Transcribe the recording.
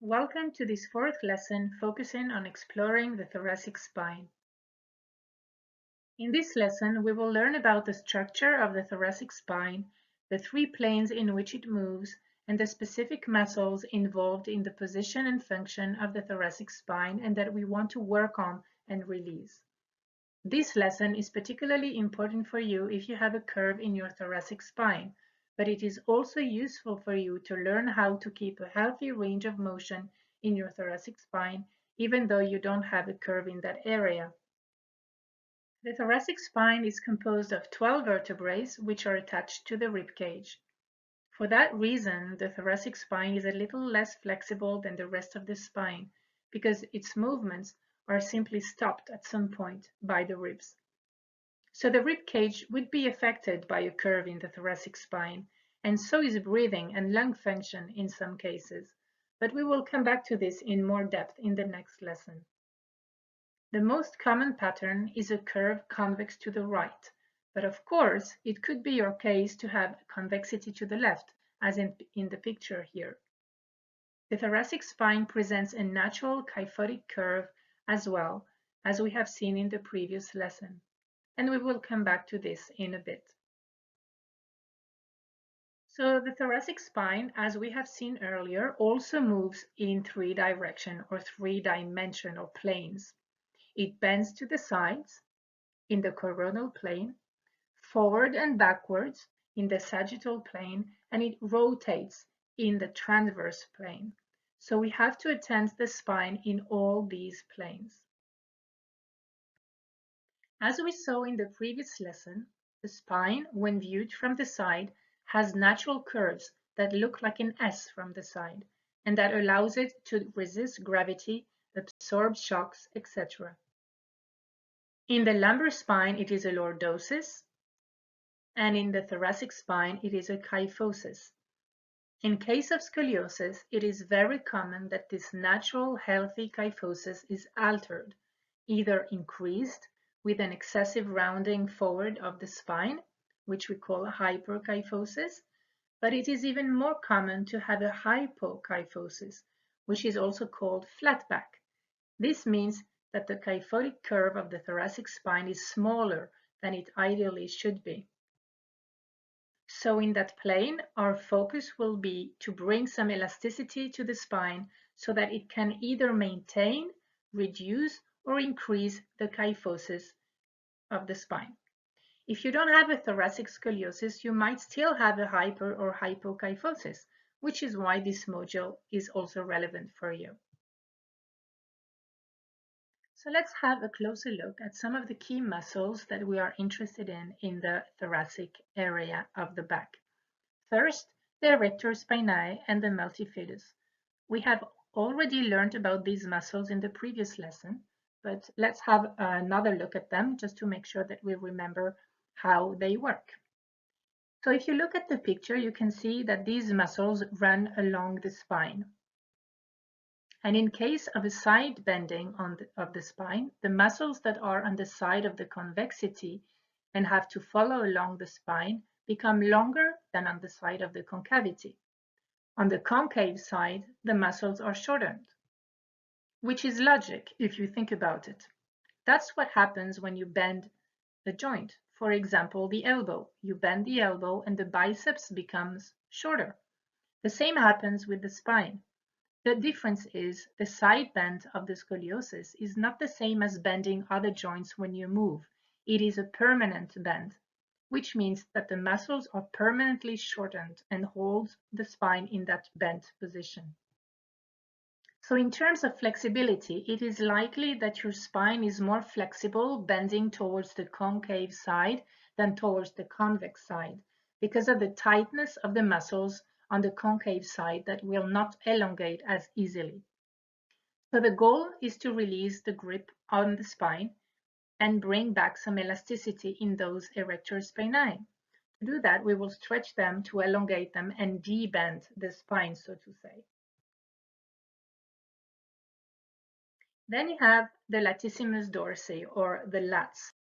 Welcome to this fourth lesson focusing on exploring the thoracic spine. In this lesson, we will learn about the structure of the thoracic spine, the three planes in which it moves, and the specific muscles involved in the position and function of the thoracic spine and that we want to work on and release. This lesson is particularly important for you if you have a curve in your thoracic spine, but it is also useful for you to learn how to keep a healthy range of motion in your thoracic spine, even though you don't have a curve in that area. The thoracic spine is composed of 12 vertebrae which are attached to the rib cage. For that reason, the thoracic spine is a little less flexible than the rest of the spine because its movements are simply stopped at some point by the ribs. So the rib cage would be affected by a curve in the thoracic spine, and so is breathing and lung function in some cases. But we will come back to this in more depth in the next lesson. The most common pattern is a curve convex to the right, but of course it could be your case to have convexity to the left, as in the picture here. The thoracic spine presents a natural kyphotic curve as well, as we have seen in the previous lesson. And we will come back to this in a bit. So the thoracic spine, as we have seen earlier, also moves in three direction or three-dimensional planes. It bends to the sides in the coronal plane, forward and backwards in the sagittal plane, and it rotates in the transverse plane. So we have to attend the spine in all these planes. As we saw in the previous lesson, the spine, when viewed from the side, has natural curves that look like an S from the side, and that allows it to resist gravity, absorb shocks, etc. In the lumbar spine, it is a lordosis, and in the thoracic spine, it is a kyphosis. In case of scoliosis, it is very common that this natural healthy kyphosis is altered, either increased with an excessive rounding forward of the spine, which we call hyperkyphosis, but it is even more common to have a hypokyphosis, which is also called flat back. This means that the kyphotic curve of the thoracic spine is smaller than it ideally should be. So in that plane, our focus will be to bring some elasticity to the spine so that it can either maintain, reduce, or increase the kyphosis of the spine. If you don't have a thoracic scoliosis, you might still have a hyper or hypokyphosis, which is why this module is also relevant for you. So let's have a closer look at some of the key muscles that we are interested in the thoracic area of the back. First, the erector spinae and the multifidus. We have already learned about these muscles in the previous lesson, but let's have another look at them just to make sure that we remember how they work. So if you look at the picture, you can see that these muscles run along the spine. And in case of a side bending of the spine, the muscles that are on the side of the convexity and have to follow along the spine become longer than on the side of the concavity. On the concave side, the muscles are shortened, which is logic if you think about it. That's what happens when you bend a joint. For example, the elbow. You bend the elbow and the biceps becomes shorter. The same happens with the spine. The difference is the side bend of the scoliosis is not the same as bending other joints when you move. It is a permanent bend, which means that the muscles are permanently shortened and hold the spine in that bent position. So in terms of flexibility, it is likely that your spine is more flexible bending towards the concave side than towards the convex side because of the tightness of the muscles on the concave side that will not elongate as easily. So the goal is to release the grip on the spine and bring back some elasticity in those erector spinae. To do that, we will stretch them to elongate them and de-bend the spine, so to say. Then you have the latissimus dorsi, or the lats.